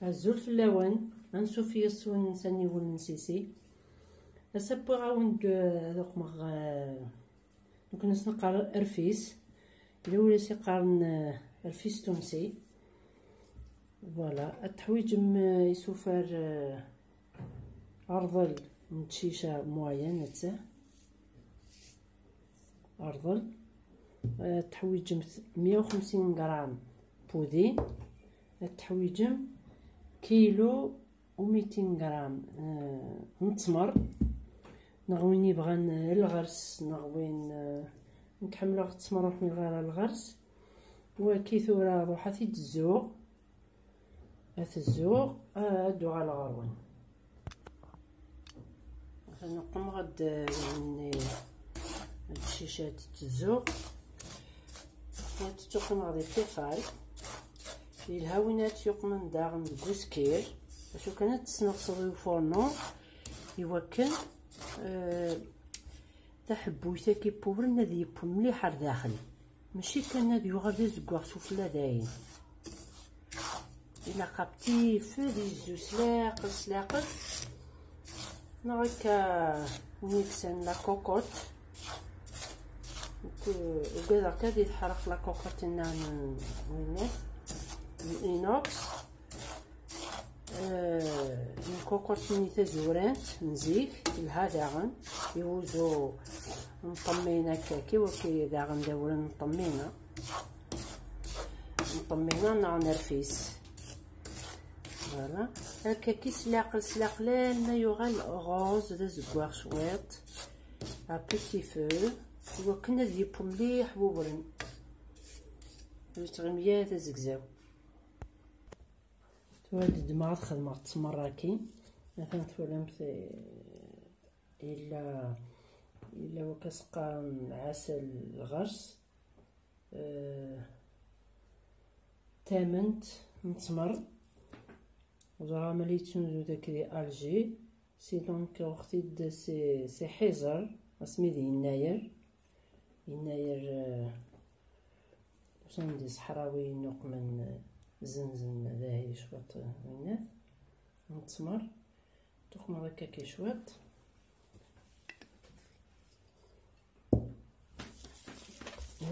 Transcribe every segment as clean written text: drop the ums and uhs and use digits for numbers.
الزول في اللوان غنسوفي السون نساني ونسيسي اسابو غاوند دوك مغ دوك الناس نقار رفيس الا ولا سي قارن رفيس تونسي فوالا التحويج يسوفر ارضل متشيشه موين نتا ارضل التحويج 150 غرام بودين التحويج كيلو و200 غرام نتمر نغويني بغان الغرس نغوين نكحملو التمر وحمي غير الغرس وكيثورا روحا في الزوق الزوق ادو على الغروان نقوم غد يعني الشيشات الزوق تتقوم غادي تفعل الهاوينات يقمن داغن بوسكير باشو كانت تسنغصغي فورنو يوكل تحبويتا كيبور نادي يبون مليح داخل ماشي كان نادي يغادي زكواغ سوفلا داين الا قابتي فدي زو سلاقل نغيكا ميكسن لا كوكوت وكذا كادي تحرق لا كوكوت نان وينات الانوكس الكوكوت نيتا زورانت نزيك لها داغن يوزو نطمينا كاكي وكي داغن داولا نطمينا ناع نرفيس فوالا هكاكي سلاقل ما يغال غوز دا زكواغ شويط ا بيتي فو وكنا ديبو مليح بوبرن تغميا تزكزاو توالد ما خدمة تمراكي مثلا تولمت الا وكسقى عسل غرس تامنت نتمر وزرا مليتون داك دي الجي سي دونك وقتي سي حزر اسمي يناير وسندي صحراوي نوق من زنزن داهي شوط وينات نتمر تخمر هكاكي شوط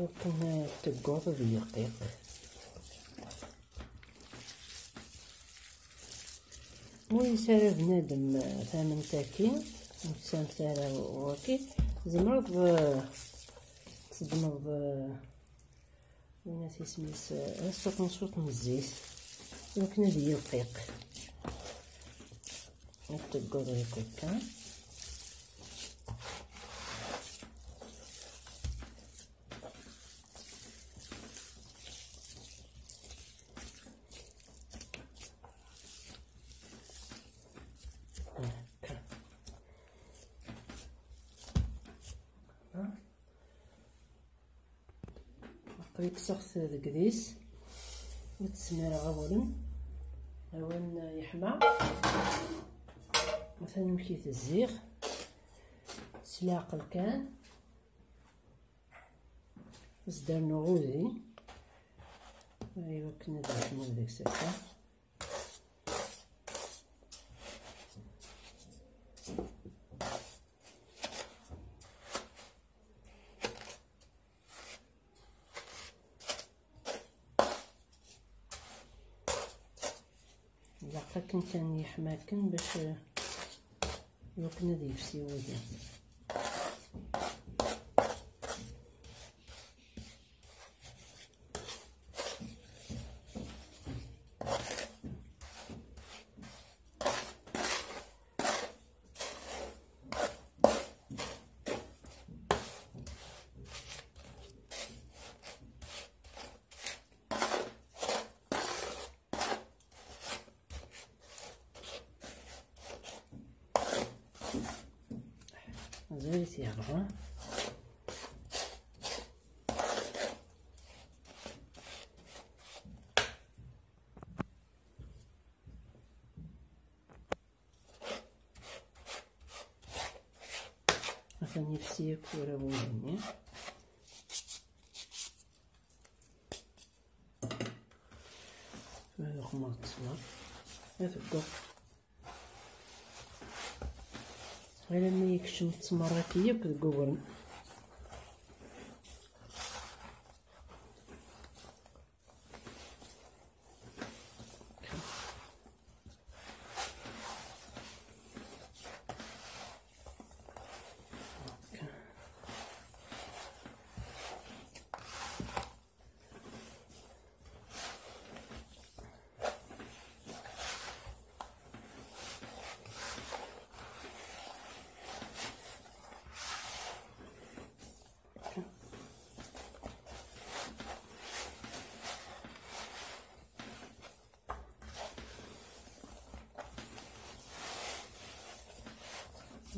وكنا تقوض دقيق ويسارى بنادم ثامن تاكين وتسام ثارى وكي زمرض تدمض وينات يسميس الصوت نصوت من الزيت وكنا دي دقيق نتقوض هكا قريك سخت دكديس وتسمير أولا يحمى مثلا مكيت الزيغ سلاقل كان زدار نغوذي ايوا كنا نحمو ديك الساعه لقاكن كان يحماكن باش يوكنا ديك سيودي زيت يابا مثلا نفسي كورة بويني هذا خمار تصور هذوك غير لما يكشم التمرات ياك تقورن.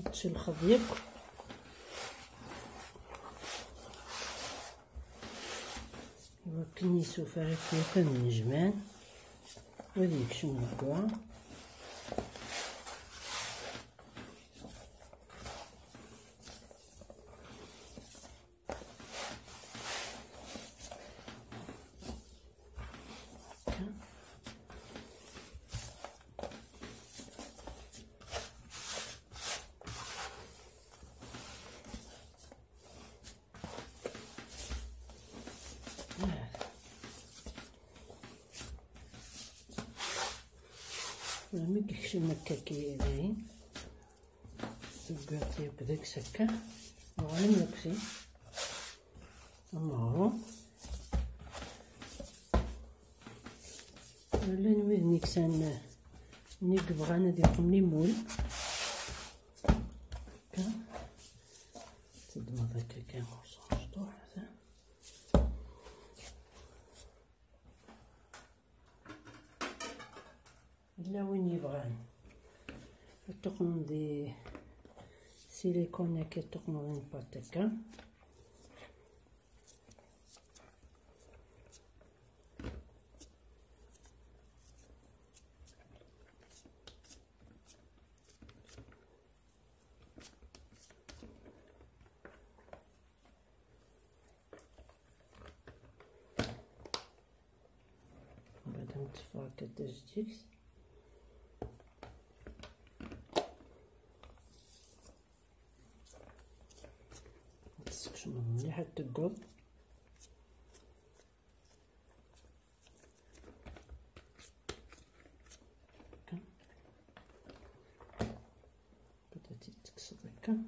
هادشي الخضيق كنيسو فارك كان من جمان وهذيك شنو كوا ما كيكشم هكاكي باين تبقى بداك سكه وغالي نكسي الله ولا نويد نكسان نيك بغانا ديكم ليمون هكا تضمض هكاكا مشطوح هذا لا وين يبغان التقن دي سيليكون هكا التقن وين باتكا بعد نتفاك التجديد تسكشمو مليح تقود هكا بداتي تكسر هكا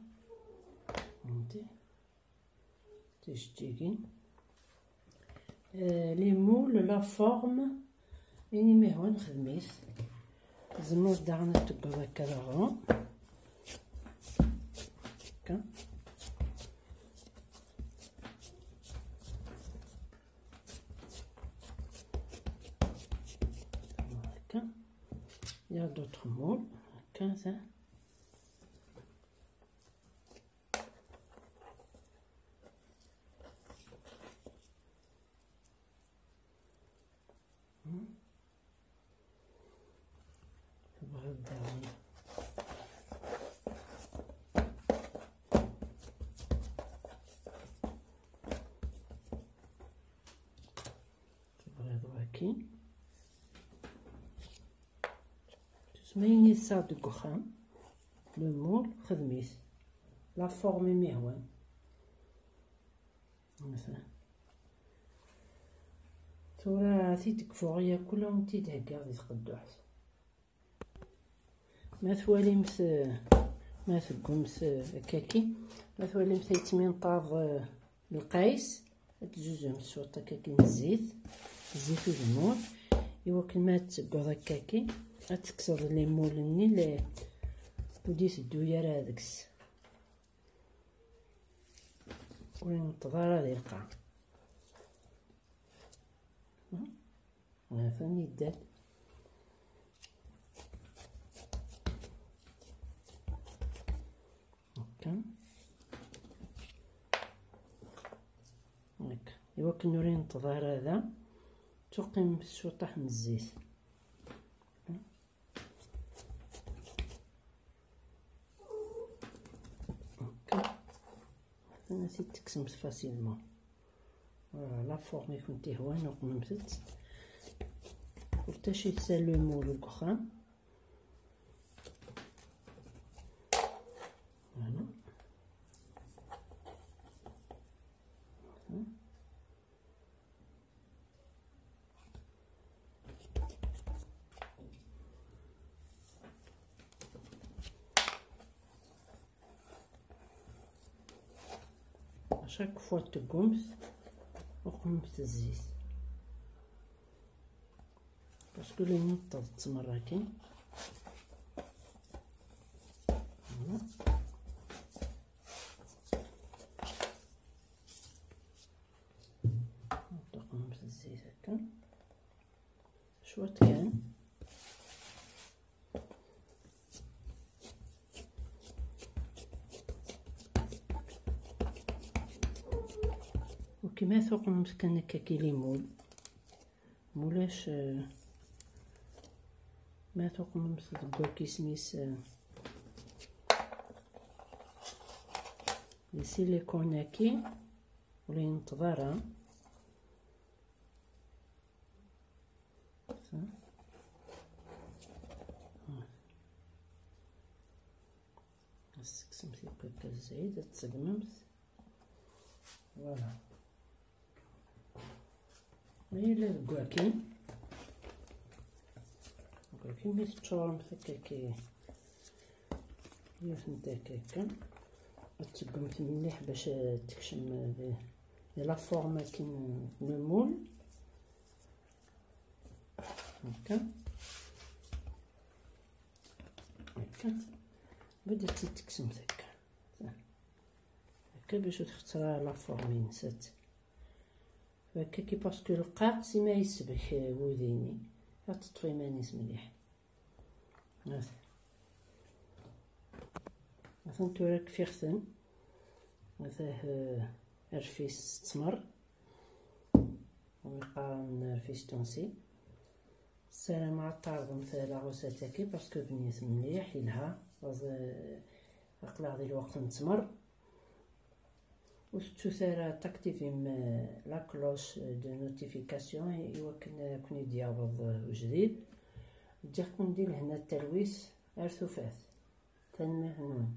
هانتي تشتيكي لي مول لا فورم يعني مهون خدميت زمر داغنا تقود هكا لاغون هكا Il y a d'autres mots. 15. تسميني صاد الكخام لو مول خدميت لا فورمي مهوان مثلا تورا تيتكفو غيا كلهم تيتهكا غادي تقدو حسن ما ثواليمت ما ثقومت هكاكي ما ثواليمت يتمين طاف القيس تجوزهم صوت هكاكي الزيت والليمون ايوا كما تقعد هكاكي غتكسر الليمون اللي وديت الدوير هذاكس وننتظر هذه القاع ثاني دار هكا هكا ايوا كنوري ننتظر هذا تقيم شو طاح من الزيت نسيت تكسمت فاسيلمون لا فورمي كنتي هوانه وقممتت قلت شي تسال لو مول الكخام شاك فوا تقومت وقمت الزيت باسكو لي نطط التمر هاكي. قمت الزيت هكا شويه كان وكما ثوق مسكن هكا كي ليمون مولاش ما ثوق مصدقو كيسميس لي سيليكون هاكي ولا ينتظرها قسمتي هكا زايد تسقممت فوالا. هاهي الكواكين ملي تشورم هكا كي يفنت هكاكا تسقمت مليح باش تكشم لا فورما كي المول هكا هكا بدات تكسمت هكا هكا باش تختار لا فورمي. نسات هكا كي باسكو القاق سي ما يسبك وديني تطفي مانيس مليح. مثلا توراك فيختن مثلا رفيس تمر ويقارن رفيس تونسي. السلام على الطارد مثلا لاغوسات هاكي باسكو بنيت مليح يلها اقلع ديال الوقت نتمر وستو سارا تاكتيفيم لا كلوش دو نوتيفيكاسيون يوكن كون يديابض جديد. دير كون دير هنا التلويس ارثوفات تنمي هنا